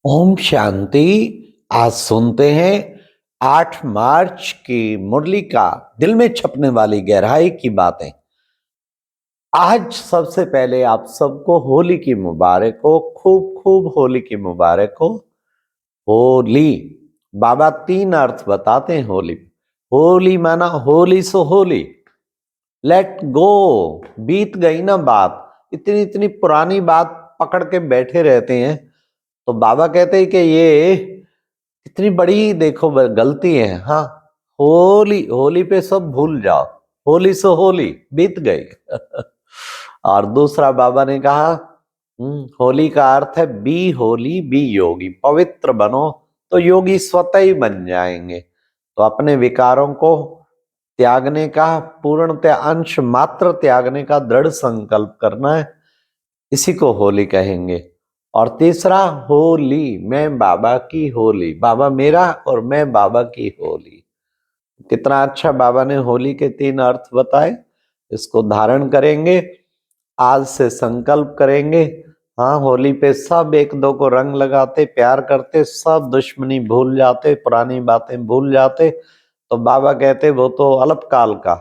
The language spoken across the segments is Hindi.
ओम शांति। आज सुनते हैं 8 मार्च की मुरली का दिल में छपने वाली गहराई की बातें। आज सबसे पहले आप सबको होली की मुबारक हो, खूब खूब होली की मुबारक हो। होली, बाबा 3 अर्थ बताते हैं होली। होली माना होली सो होली, लेट गो। बीत गई ना बात, इतनी इतनी पुरानी बात पकड़ के बैठे रहते हैं। तो बाबा कहते हैं कि ये इतनी बड़ी देखो गलती है। हाँ, होली होली पे सब भूल जाओ, होली सो होली बीत गई। और दूसरा बाबा ने कहा होली का अर्थ है बी होली बी योगी, पवित्र बनो तो योगी स्वतः ही बन जाएंगे। तो अपने विकारों को त्यागने का, पूर्णतः अंश मात्र त्यागने का दृढ़ संकल्प करना है, इसी को होली कहेंगे। और तीसरा होली, मैं बाबा की होली, बाबा मेरा और मैं बाबा की होली। कितना अच्छा बाबा ने होली के 3 अर्थ बताए। इसको धारण करेंगे, आज से संकल्प करेंगे। हाँ, होली पे सब एक दो को रंग लगाते, प्यार करते, सब दुश्मनी भूल जाते, पुरानी बातें भूल जाते। तो बाबा कहते वो तो अल्पकाल का,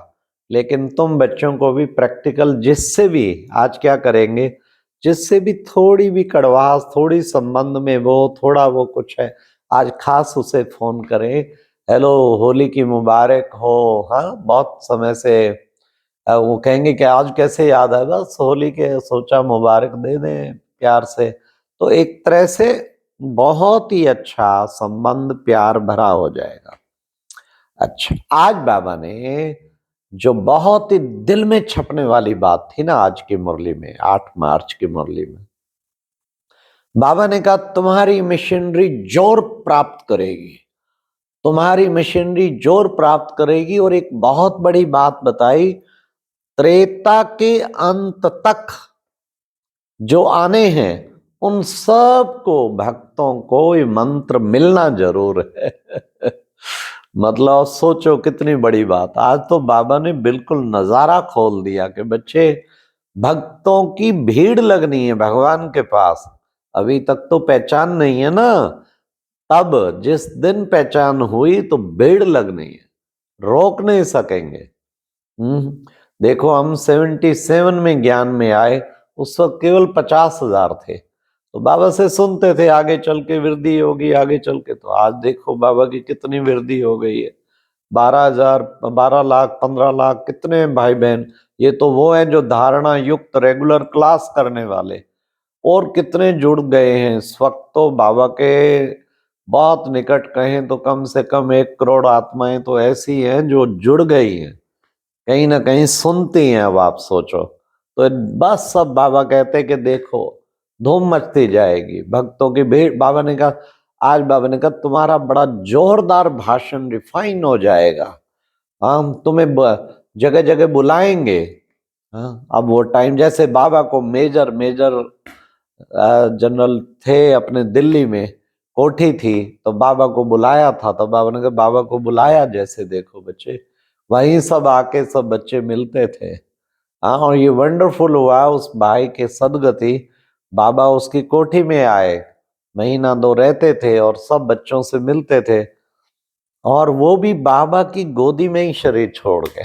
लेकिन तुम बच्चों को भी प्रैक्टिकल, जिससे भी आज क्या करेंगे, जिससे भी थोड़ी भी कड़वाहट, थोड़ी संबंध में वो थोड़ा वो कुछ है, आज खास उसे फोन करें, हेलो होली की मुबारक हो। हाँ, बहुत समय से वो कहेंगे कि आज कैसे याद है, बस होली के सोचा मुबारक दे दें प्यार से। तो एक तरह से बहुत ही अच्छा संबंध प्यार भरा हो जाएगा। अच्छा, आज बाबा ने जो बहुत ही दिल में छपने वाली बात थी ना, आज की मुरली में, 8 मार्च की मुरली में, बाबा ने कहा तुम्हारी मिशनरी जोर प्राप्त करेगी, तुम्हारी मिशनरी जोर प्राप्त करेगी। और एक बहुत बड़ी बात बताई, त्रेता के अंत तक जो आने हैं उन सबको, भक्तों को ये मंत्र मिलना जरूर है। मतलब सोचो कितनी बड़ी बात। आज तो बाबा ने बिल्कुल नजारा खोल दिया कि बच्चे, भक्तों की भीड़ लगनी है भगवान के पास। अभी तक तो पहचान नहीं है ना, तब जिस दिन पहचान हुई तो भीड़ लगनी है, रोक नहीं सकेंगे। देखो, हम 77 में ज्ञान में आए, उस वक्त केवल 50,000 थे। तो बाबा से सुनते थे आगे चल के वृद्धि होगी, आगे चल के। तो आज देखो बाबा की कितनी वृद्धि हो गई है। 12,000, 12 लाख, 15 लाख, कितने भाई बहन। ये तो वो है जो धारणा युक्त रेगुलर क्लास करने वाले, और कितने जुड़ गए हैं इस वक्त। तो बाबा के बहुत निकट कहें तो कम से कम 1 करोड़ आत्माएं तो ऐसी हैं जो जुड़ गई हैं, कहीं ना कहीं सुनती हैं। अब आप सोचो, तो बस सब बाबा कहते कि देखो धूम मचती जाएगी, भक्तों की भीड़। बाबा ने कहा, आज बाबा ने कहा तुम्हारा बड़ा जोरदार भाषण रिफाइन हो जाएगा, हम तुम्हें जगह जगह बुलाएंगे। हाँ, अब वो टाइम, जैसे बाबा को मेजर मेजर जनरल थे अपने दिल्ली में, कोठी थी, तो बाबा को बुलाया था। तो बाबा ने कहा बाबा को बुलाया, जैसे देखो बच्चे वहीं सब आके सब बच्चे मिलते थे। हाँ, और ये वंडरफुल हुआ उस भाई के सदगति, बाबा उसकी कोठी में आए, महीना 2 रहते थे और सब बच्चों से मिलते थे। और वो भी बाबा की गोदी में ही शरीर छोड़ के।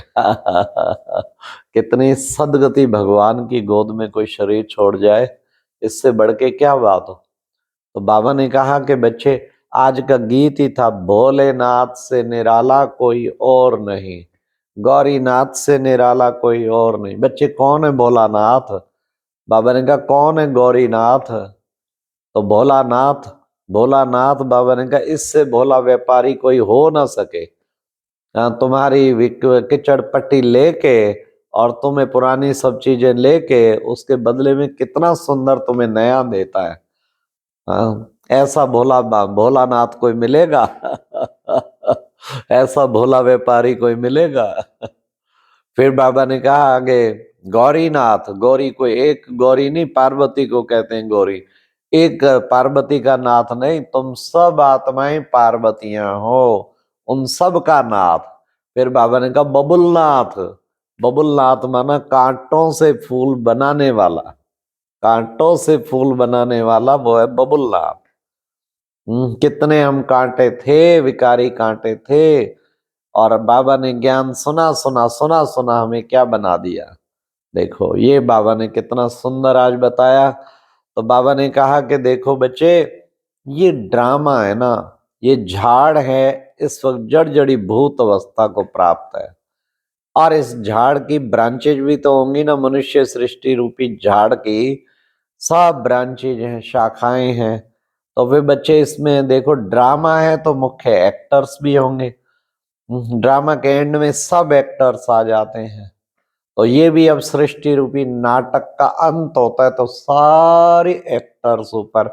कितनी सदगति भगवान की गोद में कोई शरीर छोड़ जाए, इससे बढ़ के क्या बात हो। तो बाबा ने कहा कि बच्चे, आज का गीत ही था, भोलेनाथ से निराला कोई और नहीं, गौरीनाथ से निराला कोई और नहीं। बच्चे, कौन है भोलानाथ? बाबा ने कहा कौन है गौरीनाथ? तो भोलानाथ, भोलानाथ बाबा ने कहा इससे भोला व्यापारी कोई हो ना सके। तुम्हारी किचड़ पट्टी लेके और तुम्हें पुरानी सब चीजें लेके उसके बदले में कितना सुंदर तुम्हें नया देता है। ऐसा भोलानाथ कोई मिलेगा? ऐसा भोला व्यापारी कोई मिलेगा? फिर बाबा ने कहा आगे, गौरीनाथ, गौरी कोई एक गौरी नहीं, पार्वती को कहते हैं गौरी, एक पार्वती का नाथ नहीं, तुम सब आत्माएं पार्वतियां हो, उन सब का नाथ। फिर बाबा ने कहा बबुलनाथ, बबुलनाथ माना कांटों से फूल बनाने वाला, कांटों से फूल बनाने वाला वो है बबुलनाथ। कितने हम कांटे थे, विकारी कांटे थे, और बाबा ने ज्ञान सुना सुना सुना सुना हमें क्या बना दिया। देखो ये बाबा ने कितना सुंदर आज बताया। तो बाबा ने कहा कि देखो बच्चे, ये ड्रामा है ना, ये झाड़ है, इस वक्त जड़ जड़ी भूत अवस्था को प्राप्त है, और इस झाड़ की ब्रांचेज भी तो होंगी ना, मनुष्य सृष्टि रूपी झाड़ की सब ब्रांचेज हैं, शाखाएं हैं। तो वे बच्चे इसमें देखो ड्रामा है तो मुख्य एक्टर्स भी होंगे। ड्रामा के एंड में सब एक्टर्स आ जाते हैं। तो ये भी अब सृष्टि रूपी नाटक का अंत होता है, तो सारे एक्टर्स ऊपर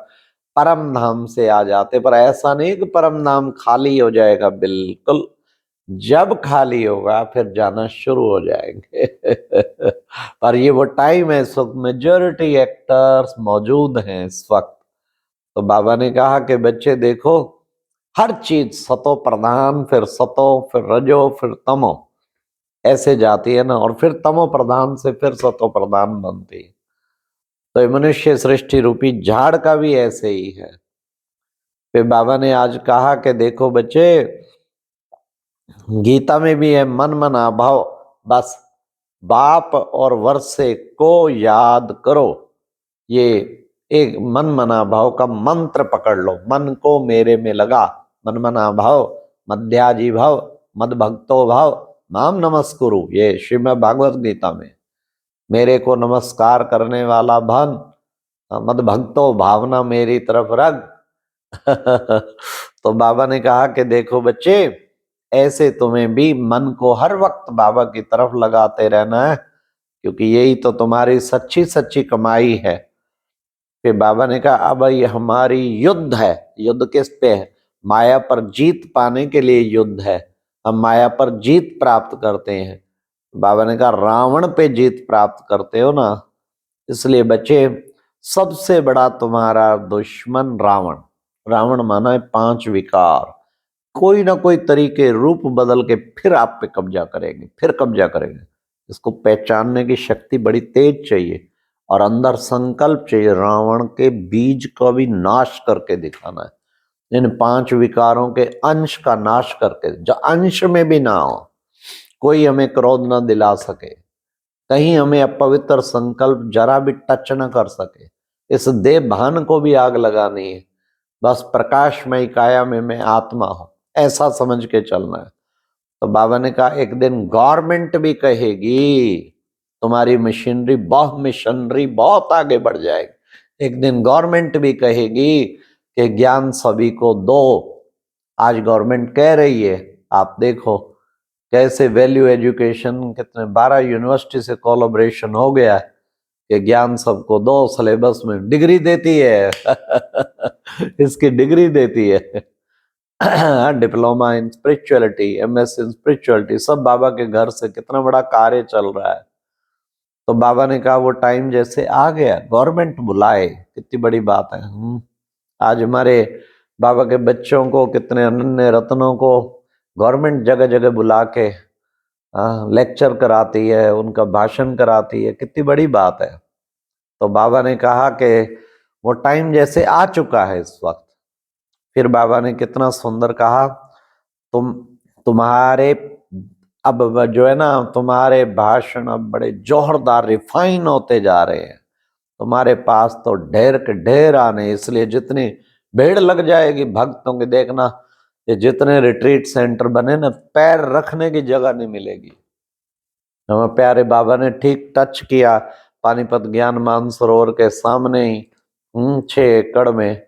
परम धाम से आ जाते। पर ऐसा नहीं कि परम धाम खाली हो जाएगा, बिल्कुल जब खाली होगा फिर जाना शुरू हो जाएंगे। पर ये वो टाइम है, इस वक्त मेजोरिटी एक्टर्स मौजूद हैं इस वक्त। तो बाबा ने कहा कि बच्चे देखो, हर चीज सतो प्रधान, फिर सतो, फिर रजो, फिर तमो, ऐसे जाती है ना, और फिर तमो प्रधान से फिर सतो प्रधान बनती है। तो ये मनुष्य सृष्टि रूपी झाड़ का भी ऐसे ही है। फिर बाबा ने आज कहा कि देखो बच्चे, गीता में भी है मन मना भाव, बस बाप और वर्षे को याद करो। ये एक मन मना भाव का मंत्र पकड़ लो, मन को मेरे में लगा, मन मना भाव, मध्याजी भाव, मद भक्तो भाव, नाम नमस्कुरु, ये श्रीमद् भागवत गीता में। मेरे को नमस्कार करने वाला भन, मद भक्तो भावना मेरी तरफ रख। तो बाबा ने कहा कि देखो बच्चे, ऐसे तुम्हें भी मन को हर वक्त बाबा की तरफ लगाते रहना है, क्योंकि यही तो तुम्हारी सच्ची सच्ची कमाई है। फिर बाबा ने कहा अब ये हमारी युद्ध है। युद्ध किस पे है? माया पर जीत पाने के लिए युद्ध है। हम माया पर जीत प्राप्त करते हैं। बाबा ने कहा रावण पे जीत प्राप्त करते हो ना, इसलिए बच्चे सबसे बड़ा तुम्हारा दुश्मन रावण। रावण माना है 5 विकार, कोई ना कोई तरीके रूप बदल के फिर आप पे कब्जा करेंगे, फिर कब्जा करेंगे। इसको पहचानने की शक्ति बड़ी तेज चाहिए, और अंदर संकल्प चाहिए रावण के बीज का भी नाश करके दिखाना है। इन 5 विकारों के अंश का नाश करके, जो अंश में भी ना हो, कोई हमें क्रोध न दिला सके, कहीं हमें अपवित्र संकल्प जरा भी टच न कर सके। इस देह भान को भी आग लगानी है। बस प्रकाशमय काया में मैं आत्मा हूं, ऐसा समझ के चलना है। तो बाबा ने कहा एक दिन गवर्नमेंट भी कहेगी तुम्हारी मिशनरी बहुत आगे बढ़ जाएगी। एक दिन गवर्नमेंट भी कहेगी कि ज्ञान सभी को दो। आज गवर्नमेंट कह रही है, आप देखो कैसे वैल्यू एजुकेशन, कितने 12 यूनिवर्सिटी से कोलैबोरेशन हो गया है कि ज्ञान सबको दो, सिलेबस में डिग्री देती है। इसकी डिग्री देती है। Diploma in spirituality, MS in spirituality, सब बाबा के घर से कितना बड़ा कार्य चल रहा है। तो बाबा ने कहा वो टाइम जैसे आ गया, गवर्नमेंट बुलाए, कितनी बड़ी बात है। आज हमारे बाबा के बच्चों को, कितने अनन्य रत्नों को गवर्नमेंट जगह जगह बुला के लेक्चर कराती है, उनका भाषण कराती है, कितनी बड़ी बात है। तो बाबा ने कहा कि वो टाइम जैसे आ चुका है इस वक्त। फिर बाबा ने कितना सुंदर कहा, तुम्हारे अब जो है ना, तुम्हारे भाषण अब बड़े जोरदार रिफाइन होते जा रहे हैं। तुम्हारे पास तो ढेर के ढेर आने, इसलिए जितनी भीड़ लग जाएगी भक्तों की, देखना ये जितने रिट्रीट सेंटर बने ना, पैर रखने की जगह नहीं मिलेगी। हमें प्यारे बाबा ने ठीक टच किया पानीपत ज्ञान मानसरोवर के सामने ही 6 एकड़ में,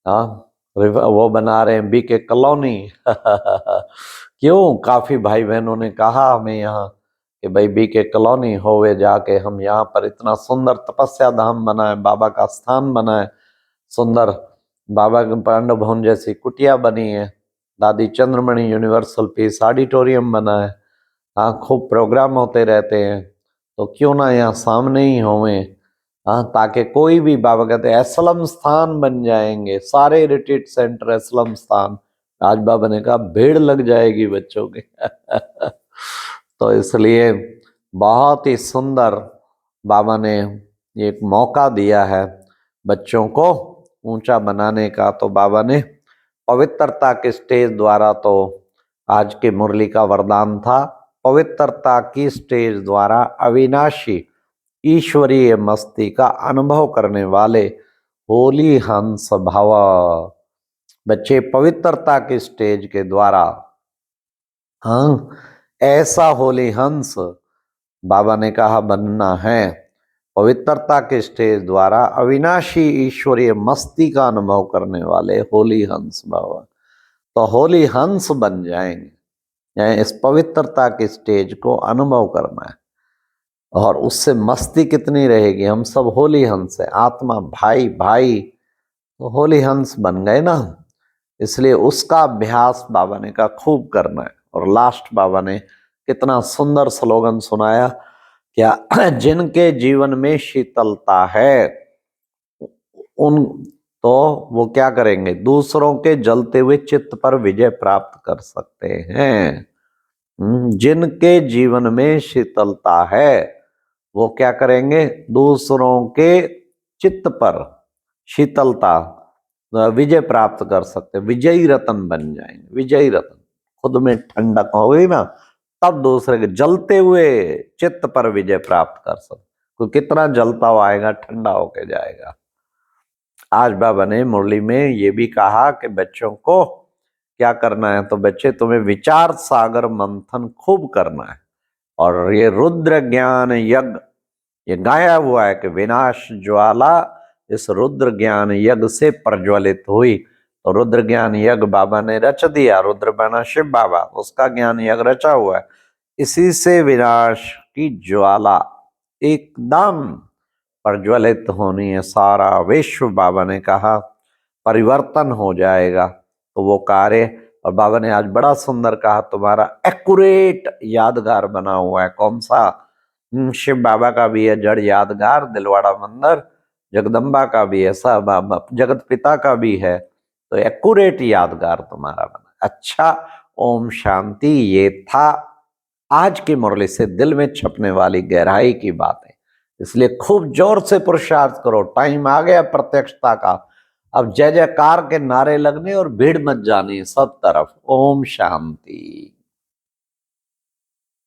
हाँ वो बना रहे हैं बीके कॉलोनी। क्यों, काफी भाई बहनों ने कहा हमें यहाँ कि भाई बीके कॉलोनी होवे जाके, हम यहाँ पर इतना सुंदर तपस्या धाम बना है, बाबा का स्थान बना है, सुंदर बाबा के पांडव भवन जैसी कुटिया बनी है, दादी चंद्रमणि यूनिवर्सल पीस ऑडिटोरियम बना है, हाँ खूब प्रोग्राम होते रहते हैं। तो क्यों ना यहाँ सामने ही होवे, हाँ, ताकि कोई भी, बाबा कहते हैं असलम स्थान बन जाएंगे सारे रिट्रीट सेंटर, असलम स्थान। आज बाबा ने कहा भीड़ लग जाएगी बच्चों के। तो इसलिए बहुत ही सुंदर बाबा ने एक मौका दिया है बच्चों को ऊंचा बनाने का। तो बाबा ने पवित्रता के स्टेज द्वारा तो आज के मुरली का वरदान था। पवित्रता की स्टेज द्वारा अविनाशी ईश्वरीय मस्ती का अनुभव करने वाले होली हंस भव। बच्चे, पवित्रता की स्टेज के द्वारा हाँ ऐसा होली हंस बाबा ने कहा बनना है। पवित्रता के स्टेज द्वारा अविनाशी ईश्वरीय मस्ती का अनुभव करने वाले होली हंस बाबा, तो होली हंस बन जाएंगे। यानी इस पवित्रता के स्टेज को अनुभव करना है और उससे मस्ती कितनी रहेगी। हम सब होली हंस है, आत्मा भाई भाई, तो होली हंस बन गए ना। इसलिए उसका अभ्यास बाबा ने कहा खूब करना है। और लास्ट बाबा ने कितना सुंदर स्लोगन सुनाया, क्या जिनके जीवन में शीतलता है उन तो वो क्या करेंगे, दूसरों के जलते हुए चित्त पर विजय प्राप्त कर सकते हैं। जिनके जीवन में शीतलता है वो क्या करेंगे, दूसरों के चित्त पर शीतलता विजय प्राप्त कर सकते, विजयी रतन बन जाएंगे। विजयी रतन, खुद में ठंडक हो गई ना, तब दूसरे के जलते हुए चित्त पर विजय प्राप्त कर सकते। कोई कितना जलता हुआ आएगा, ठंडा होके जाएगा। आज बाबा ने मुरली में ये भी कहा कि बच्चों को क्या करना है, तो बच्चे तुम्हें विचार सागर मंथन खूब करना है। और ये रुद्र ज्ञान यज्ञ ये गाया हुआ है कि विनाश ज्वाला इस रुद्र ज्ञान यज्ञ से प्रज्वलित हुई। तो रुद्र ज्ञान यज्ञ बाबा ने रच दिया, रुद्र बना शिव बाबा, उसका ज्ञान यज्ञ रचा हुआ है। इसी से विनाश की ज्वाला एकदम प्रज्वलित होनी है, सारा विश्व बाबा ने कहा परिवर्तन हो जाएगा। तो वो कार्य, और बाबा ने आज बड़ा सुंदर कहा तुम्हारा एक्यूरेट यादगार बना हुआ है। कौन सा? शिव बाबा का भी है जड़ यादगार दिलवाड़ा मंदिर, जगदम्बा का भी है, सब जगत पिता का भी है, तो एक्यूरेट यादगार तुम्हारा बना। अच्छा, ओम शांति। ये था आज की मुरली से दिल में छपने वाली गहराई की बातें। इसलिए खूब जोर से पुरुषार्थ करो, टाइम आ गया प्रत्यक्षता का। अब जय जयकार के नारे लगने और भीड़ मच जानी सब तरफ। ओम शांति।